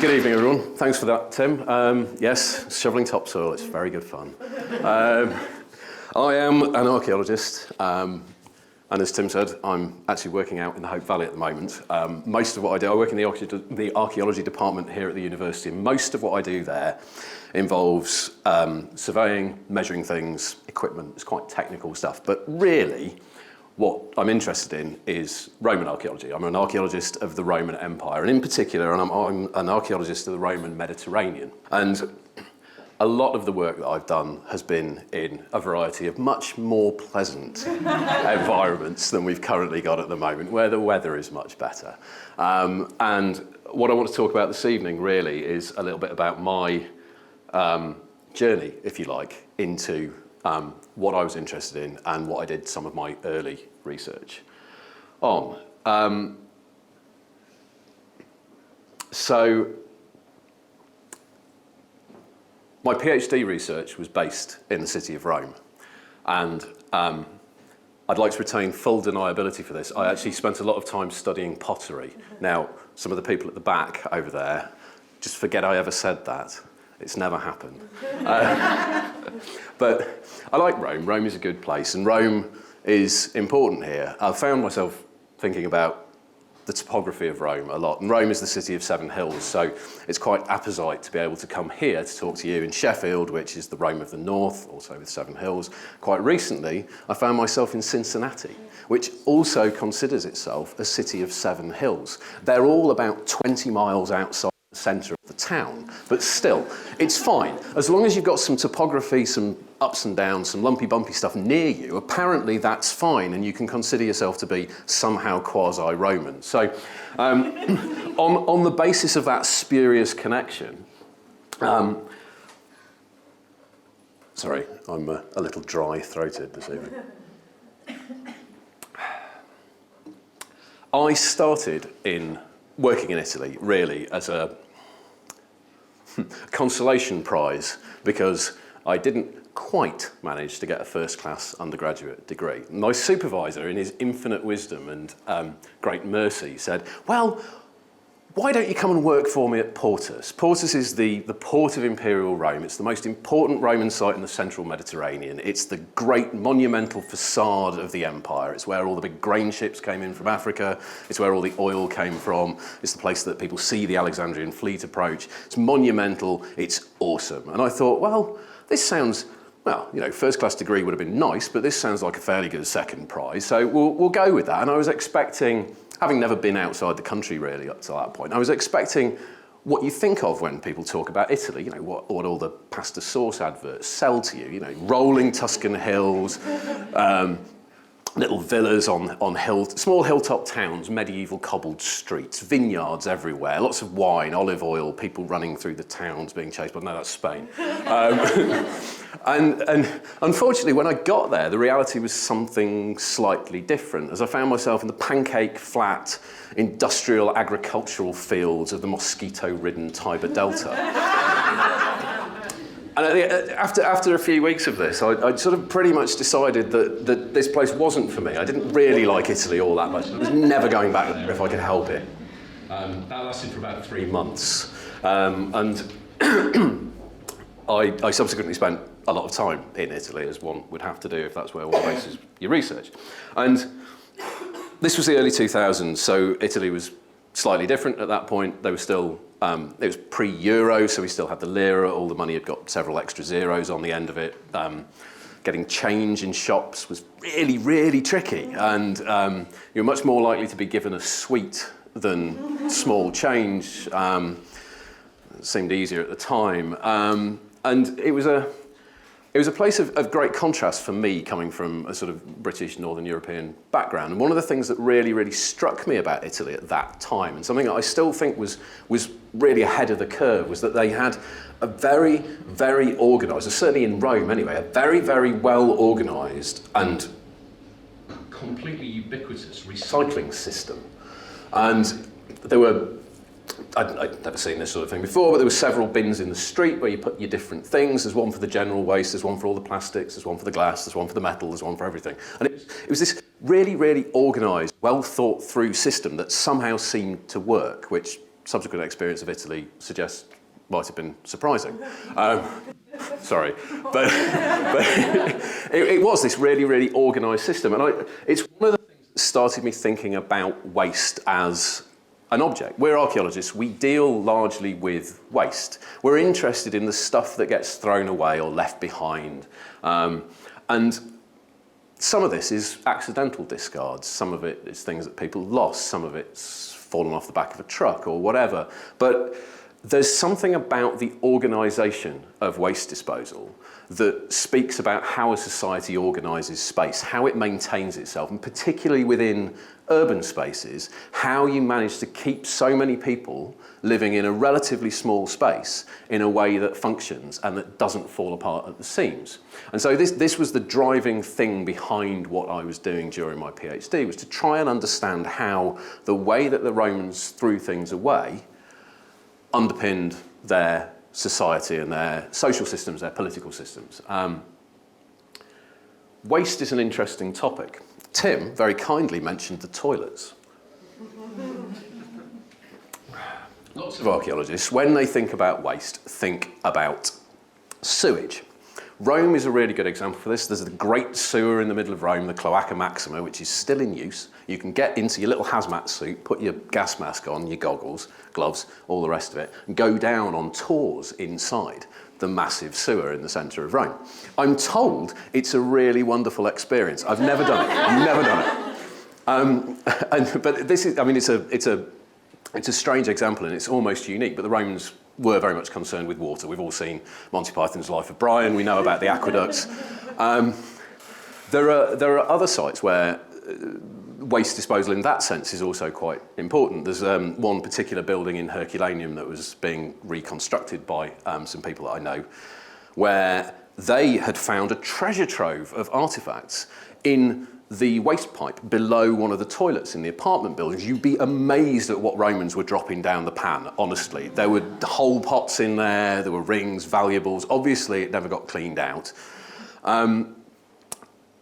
Good evening, everyone. Thanks for that, Tim. Yes, shoveling topsoil, it's very good fun. I am an archaeologist, and as Tim said, I'm actually working out in the Hope Valley at the moment. Most of what I do, I work in the archaeology department here at the university, and most of what I do there involves surveying, measuring things, equipment. It's quite technical stuff, but really, what I'm interested in is Roman archaeology. I'm an archaeologist of the Roman Empire, and in particular, I'm an archaeologist of the Roman Mediterranean. And a lot of the work that I've done has been in a variety of much more pleasant environments than we've currently got at the moment, where the weather is much better. And what I want to talk about this evening really is a little bit about my journey, if you like, into what I was interested in and what I did some of my early research on. So my PhD research was based in the city of Rome, and I'd like to retain full deniability for this. I actually spent a lot of time studying pottery. Now, some of the people at the back over there, just forget I ever said that. It's never happened. But I like Rome. Rome is a good place, and Rome is important here. I found myself thinking about the topography of Rome a lot, and Rome is the city of 7 hills, so it's quite apposite to be able to come here to talk to you in Sheffield, which is the Rome of the North, also with 7 hills. Quite recently, I found myself in Cincinnati, which also considers itself a city of 7 hills. They're all about 20 miles outside the centre of the town, but still, it's fine. As long as you've got some topography, some ups and downs, some lumpy bumpy stuff near you, apparently that's fine, and you can consider yourself to be somehow quasi-Roman. So on the basis of that spurious connection, sorry, I'm a little dry-throated this evening. I started working in Italy, really, as a consolation prize, because I didn't quite manage to get a first-class undergraduate degree. My supervisor, in his infinite wisdom and great mercy, said, well, why don't you come and work for me at Portus? Portus is the port of Imperial Rome. It's the most important Roman site in the central Mediterranean. It's the great monumental facade of the empire. It's where all the big grain ships came in from Africa. It's where all the oil came from. It's the place that people see the Alexandrian fleet approach. It's monumental. It's awesome. And I thought, well, this sounds, well, you know, first-class degree would have been nice, but this sounds like a fairly good second prize. So we'll go with that. And I was expecting, having never been outside the country really up to that point, I was expecting what you think of when people talk about Italy, you know, what all the pasta sauce adverts sell to you, you know, rolling Tuscan hills, little villas on small hilltop towns, medieval cobbled streets, vineyards everywhere, lots of wine, olive oil, people running through the towns being chased by, no, that's Spain. And unfortunately, when I got there, the reality was something slightly different, as I found myself in the pancake flat, industrial agricultural fields of the mosquito-ridden Tiber Delta. And after a few weeks of this, I sort of pretty much decided that this place wasn't for me. I didn't really like Italy all that much. I was never going back there if I could help it. That lasted for about 3 months. And I subsequently spent a lot of time in Italy, as one would have to do if that's where one bases your research. And this was the early 2000s, so Italy was slightly different at that point. They were still, it was pre-Euro, so we still had the lira. All the money had got several extra zeros on the end of it. Getting change in shops was really, really tricky. And you're much more likely to be given a sweet than small change. It seemed easier at the time. And it was a place of great contrast for me, coming from a sort of British Northern European background. And one of the things that really, really struck me about Italy at that time, and something that I still think was really ahead of the curve, was that they had a very, very organised, certainly in Rome anyway, a very, very well organised and completely ubiquitous recycling system. And there were, I'd never seen this sort of thing before, but there were several bins in the street where you put your different things. There's one for the general waste, there's one for all the plastics, there's one for the glass, there's one for the metal, there's one for everything. And it was this really, really organised, well thought through system that somehow seemed to work, which subsequent experience of Italy suggests might have been surprising. Sorry, but it was this really, really organised system, and it's one of the things that started me thinking about waste as an object. We're archaeologists, we deal largely with waste. We're interested in the stuff that gets thrown away or left behind, and some of this is accidental discards, some of it is things that people lost, some of it's fallen off the back of a truck or whatever, but there's something about the organisation of waste disposal that speaks about how a society organises space, how it maintains itself, and particularly within urban spaces, how you manage to keep so many people living in a relatively small space in a way that functions and that doesn't fall apart at the seams. And so this was the driving thing behind what I was doing during my PhD, was to try and understand how the way that the Romans threw things away underpinned their society and their social systems, their political systems. Waste is an interesting topic. Tim very kindly mentioned the toilets. Lots of archaeologists, when they think about waste, think about sewage. Rome is a really good example for this. There's a great sewer in the middle of Rome, the Cloaca Maxima, which is still in use. You can get into your little hazmat suit, put your gas mask on, your goggles, gloves, all the rest of it, and go down on tours inside the massive sewer in the centre of Rome. I'm told it's a really wonderful experience. I've never done it. Never done it. But this is, I mean, it's a strange example and it's almost unique, but the Romans were very much concerned with water. We've all seen Monty Python's Life of Brian. We know about the aqueducts. There are other sites where waste disposal in that sense is also quite important. There's one particular building in Herculaneum that was being reconstructed by some people that I know, where they had found a treasure trove of artefacts in the waste pipe below one of the toilets in the apartment buildings. You'd be amazed at what Romans were dropping down the pan, honestly. There were whole pots in there were rings, valuables. Obviously, it never got cleaned out.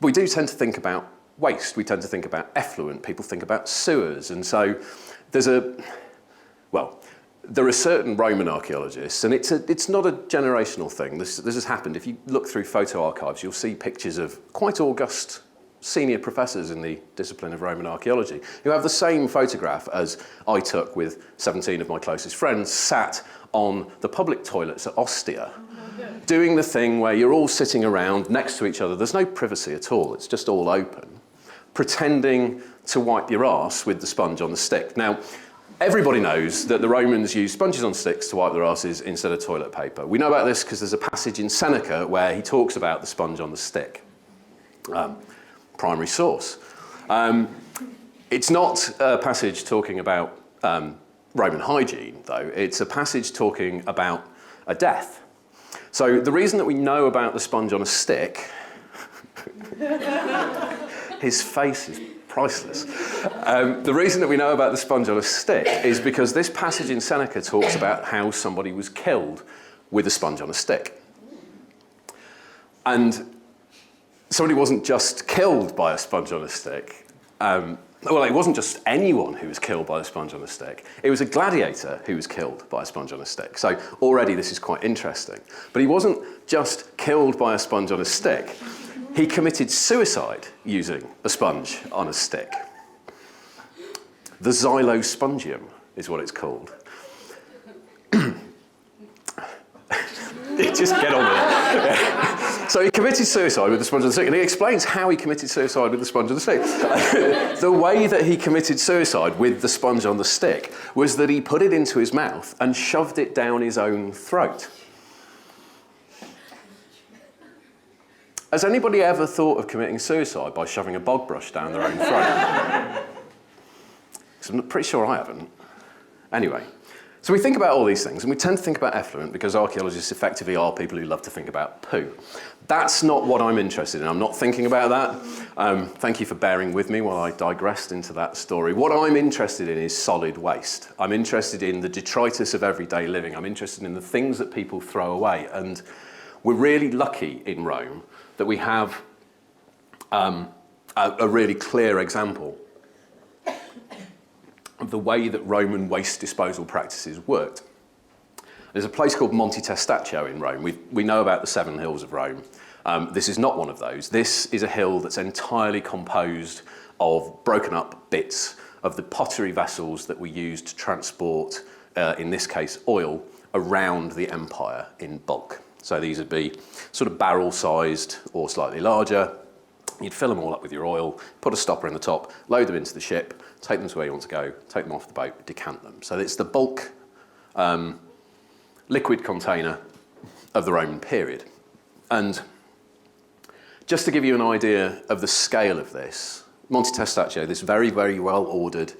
We do tend to think about waste. We tend to think about effluent. People think about sewers. And so there are certain Roman archaeologists, and it's not a generational thing. This has happened. If you look through photo archives, you'll see pictures of quite august senior professors in the discipline of Roman archaeology who have the same photograph as I took with 17 of my closest friends, sat on the public toilets at Ostia, doing the thing where you're all sitting around next to each other. There's no privacy at all. It's just all open, pretending to wipe your arse with the sponge on the stick. Now, everybody knows that the Romans used sponges on sticks to wipe their arses instead of toilet paper. We know about this because there's a passage in Seneca where he talks about the sponge on the stick. Primary source. It's not a passage talking about Roman hygiene, though. It's a passage talking about a death. So the reason that we know about the sponge on a stick, his face is priceless. The reason that we know about the sponge on a stick is because this passage in Seneca talks about how somebody was killed with a sponge on a stick. And somebody wasn't just killed by a sponge on a stick. It wasn't just anyone who was killed by a sponge on a stick. It was a gladiator who was killed by a sponge on a stick. So already this is quite interesting. But he wasn't just killed by a sponge on a stick. He committed suicide using a sponge on a stick. The xylospongium is what it's called. Just get on with it. So he committed suicide with the sponge on the stick, and he explains how he committed suicide with the sponge on the stick. The way that he committed suicide with the sponge on the stick was that he put it into his mouth and shoved it down his own throat. Has anybody ever thought of committing suicide by shoving a bog brush down their own throat? Because I'm pretty sure I haven't. Anyway. So we think about all these things, and we tend to think about effluent because archaeologists effectively are people who love to think about poo. That's not what I'm interested in. I'm not thinking about that. Thank you for bearing with me while I digressed into that story. What I'm interested in is solid waste. I'm interested in the detritus of everyday living. I'm interested in the things that people throw away. And we're really lucky in Rome that we have a really clear example. of the way that Roman waste disposal practices worked. There's a place called Monte Testaccio in Rome. We know about the 7 hills of Rome. This is not one of those. This is a hill that's entirely composed of broken up bits of the pottery vessels that were used to transport, in this case, oil around the empire in bulk. So these would be sort of barrel-sized or slightly larger. You'd fill them all up with your oil, put a stopper in the top, load them into the ship, take them to where you want to go, take them off the boat, decant them. So it's the bulk liquid container of the Roman period. And just to give you an idea of the scale of this, Monte Testaccio, this very, very well-ordered,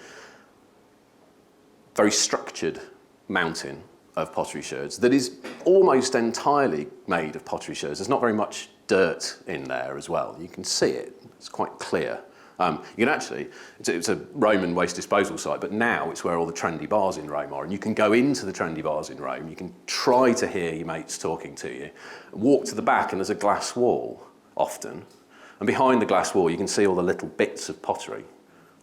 very structured mountain of pottery sherds that is almost entirely made of pottery sherds. There's not very much dirt in there as well. You can see it. It's quite clear. You can actually, it's a Roman waste disposal site, but now it's where all the trendy bars in Rome are. And you can go into the trendy bars in Rome. You can try to hear your mates talking to you. Walk to the back and there's a glass wall, often. And behind the glass wall, you can see all the little bits of pottery.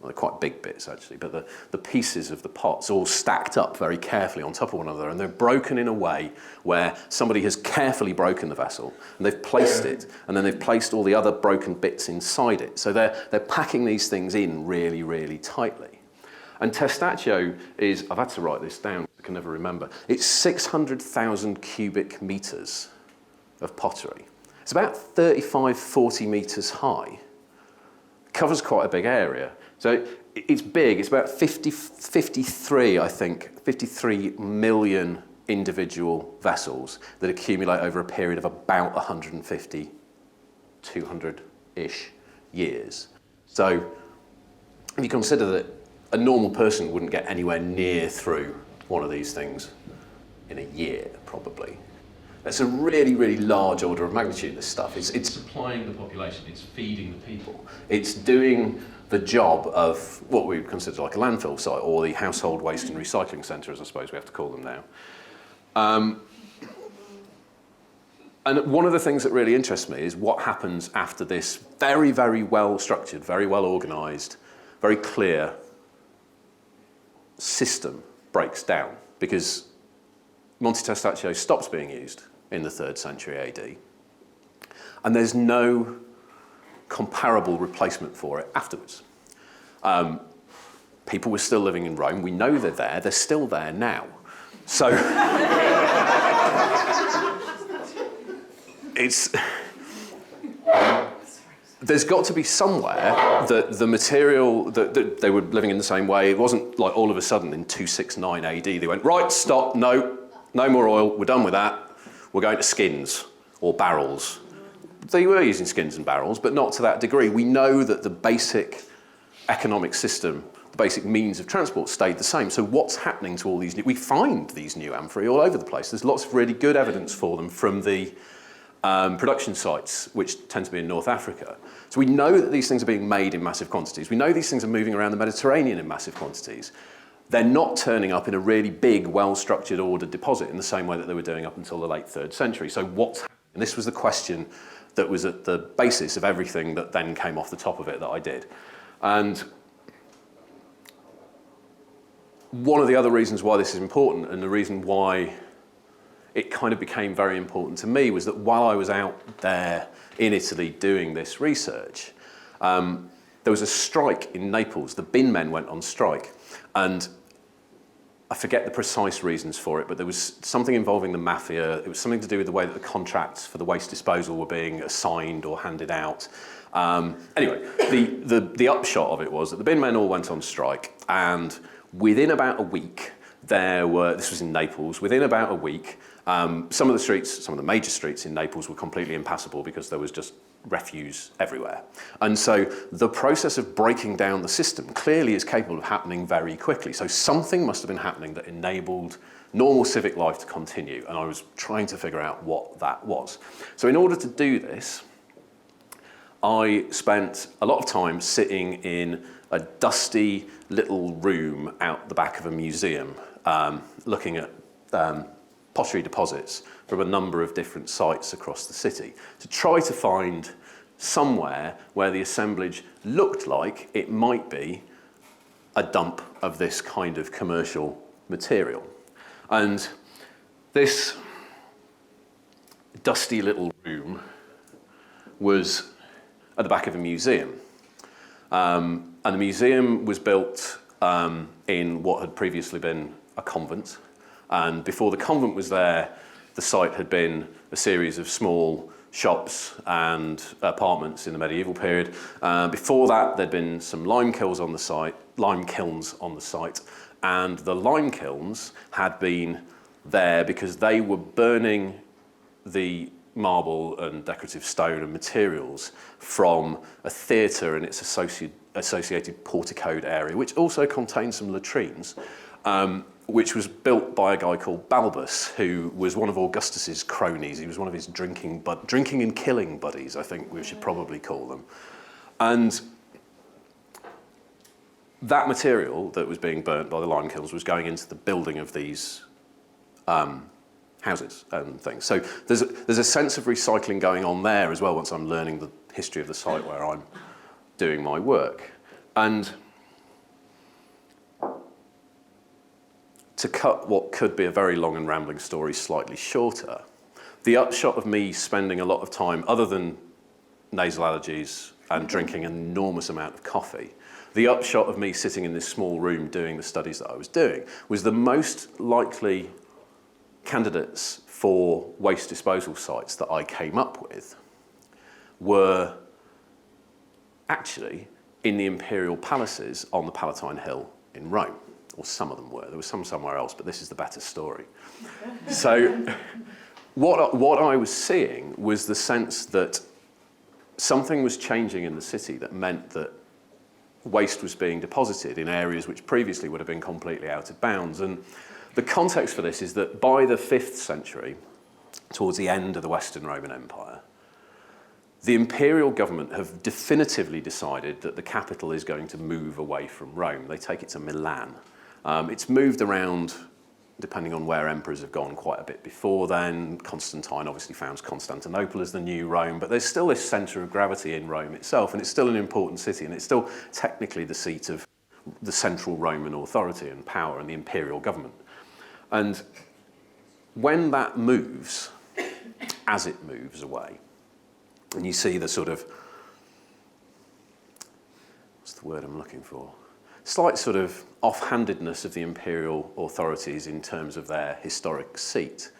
Well, they're quite big bits, actually, but the pieces of the pots all stacked up very carefully on top of one another, and they're broken in a way where somebody has carefully broken the vessel, and they've placed it, and then they've placed all the other broken bits inside it. So they're packing these things in really, really tightly. And Testaccio is, I've had to write this down, I can never remember, it's 600,000 cubic metres of pottery. It's about 35, 40 metres high. Covers quite a big area. So it's big, it's about 53 million individual vessels that accumulate over a period of about 150, 200-ish years. So if you consider that a normal person wouldn't get anywhere near through one of these things in a year, probably. It's a really, really large order of magnitude, this stuff. It's supplying the population, it's feeding the people. It's doing the job of what we would consider like a landfill site, or the household waste and recycling centre, as I suppose we have to call them now. And one of the things that really interests me is what happens after this very, very well structured, very well organised, very clear system breaks down, because Monte Testaccio stops being used in the 3rd century AD, and there's no comparable replacement for it afterwards. People were still living in Rome. We know they're still there now. So there's got to be somewhere that the material, that they were living in the same way. It wasn't like all of a sudden in 269 AD they went, right, stop, no more oil, we're done with that. We're going to skins or barrels. They were using skins and barrels, but not to that degree. We know that the basic economic system, the basic means of transport stayed the same. So what's happening to all these we find these new amphorae all over the place. There's lots of really good evidence for them from the production sites, which tend to be in North Africa. So we know that these things are being made in massive quantities. We know these things are moving around the Mediterranean in massive quantities. They're not turning up in a really big, well-structured, ordered deposit in the same way that they were doing up until the late 3rd century. So what's happening? And this was the question that was at the basis of everything that then came off the top of it that I did. And one of the other reasons why this is important, and the reason why it kind of became very important to me, was that while I was out there in Italy doing this research, there was a strike in Naples. The bin men went on strike. And I forget the precise reasons for it, but there was something involving the mafia. It was something to do with the way that the contracts for the waste disposal were being assigned or handed out. Anyway, the upshot of it was that the bin men all went on strike, and within about a week, this was in Naples, within about a week, some of the major streets in Naples were completely impassable because there was just refuse everywhere. And so the process of breaking down the system clearly is capable of happening very quickly. So something must have been happening that enabled normal civic life to continue, and I was trying to figure out what that was. So in order to do this, I spent a lot of time sitting in a dusty little room out the back of a museum, looking at pottery deposits from a number of different sites across the city to try to find somewhere where the assemblage looked like it might be a dump of this kind of commercial material. And this dusty little room was at the back of a museum. And the museum was built in what had previously been a convent. And before the convent was there, the site had been a series of small shops and apartments in the medieval period. Before that, there'd been some lime kilns on the site, and the lime kilns had been there because they were burning the marble and decorative stone and materials from a theatre and its associated porticoed area, which also contained some latrines, which was built by a guy called Balbus, who was one of Augustus's cronies. He was one of his drinking and killing buddies, I think we should probably call them. And that material that was being burnt by the lime kilns was going into the building of these houses and things. So there's a sense of recycling going on there as well once I'm learning the history of the site where I'm doing my work. And to cut what could be a very long and rambling story slightly shorter, the upshot of me spending a lot of time, other than nasal allergies and drinking an enormous amount of coffee, the upshot of me sitting in this small room doing the studies that I was doing was the most likely candidates for waste disposal sites that I came up with were actually in the imperial palaces on the Palatine Hill in Rome. Or some of them were. There was some somewhere else, but this is the better story. So what I was seeing was the sense that something was changing in the city that meant that waste was being deposited in areas which previously would have been completely out of bounds. And the context for this is that by the 5th century, towards the end of the Western Roman Empire, the imperial government have definitively decided that the capital is going to move away from Rome. They take it to Milan. It's moved around, depending on where emperors have gone, quite a bit before then. Constantine obviously founds Constantinople as the new Rome, but there's still this centre of gravity in Rome itself, and it's still an important city, and it's still technically the seat of the central Roman authority and power and the imperial government. And when that moves, as it moves away, and you see the sort of, what's the word I'm looking for? Slight sort of offhandedness of the imperial authorities in terms of their historic seat.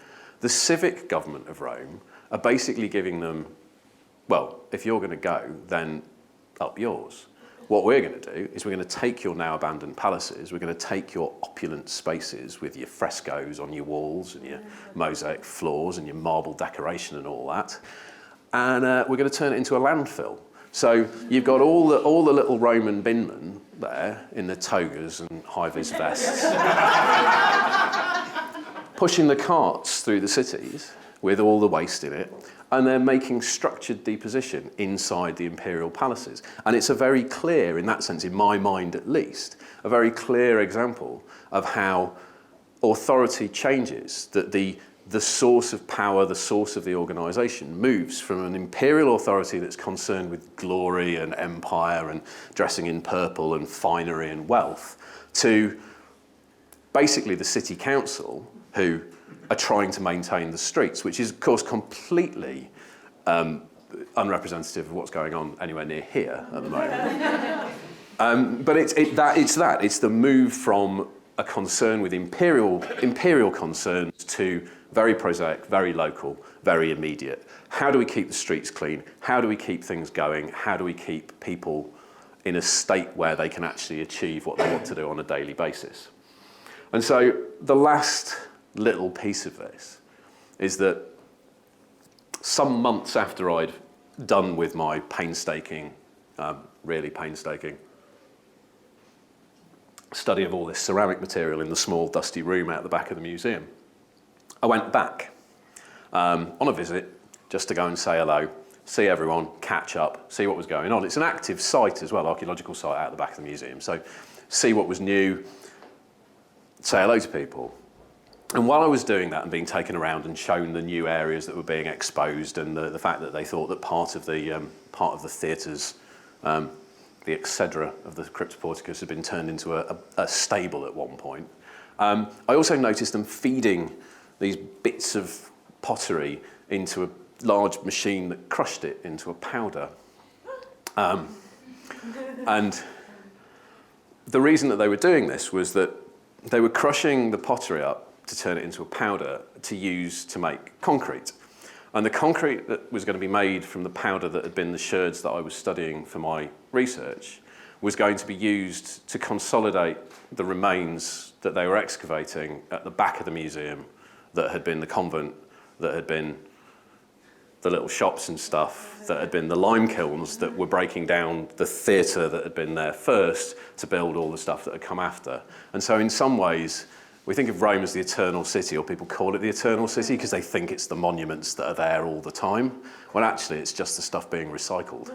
The civic government of Rome are basically giving them, well, if you're going to go, then up yours. What we're going to do is we're going to take your now abandoned palaces, we're going to take your opulent spaces with your frescoes on your walls and your mosaic floors and your marble decoration and all that, and we're going to turn it into a landfill. So you've got all the little Roman binmen there in their togas and high-vis vests pushing the carts through the cities with all the waste in it, and they're making structured deposition inside the imperial palaces. And it's a very clear, in that sense, in my mind at least, a very clear example of how authority changes, that the source of power, the source of the organisation moves from an imperial authority that's concerned with glory and empire and dressing in purple and finery and wealth to basically the city council who are trying to maintain the streets, which is of course completely unrepresentative of what's going on anywhere near here at the moment. But it's the move from a concern with imperial concerns to very prosaic, very local, very immediate. How do we keep the streets clean? How do we keep things going? How do we keep people in a state where they can actually achieve what they want to do on a daily basis? And so the last little piece of this is that some months after I'd done with my painstaking, really painstaking study of all this ceramic material in the small dusty room out the back of the museum, I went back on a visit just to go and say hello, see everyone, catch up, see what was going on. It's an active site as well, archaeological site out the back of the museum. So see what was new, say hello to people. And while I was doing that and being taken around and shown the new areas that were being exposed and the fact that they thought that part of the theatre's the exedra of the cryptoporticus had been turned into a stable at one point. I also noticed them feeding these bits of pottery into a large machine that crushed it into a powder. And the reason that they were doing this was that they were crushing the pottery up to turn it into a powder to use to make concrete. And the concrete that was going to be made from the powder that had been the sherds that I was studying for my research was going to be used to consolidate the remains that they were excavating at the back of the museum that had been the convent, that had been the little shops and stuff, that had been the lime kilns that were breaking down the theatre that had been there first to build all the stuff that had come after. And so in some ways, we think of Rome as the eternal city, or people call it the eternal city because they think it's the monuments that are there all the time, when actually it's just the stuff being recycled.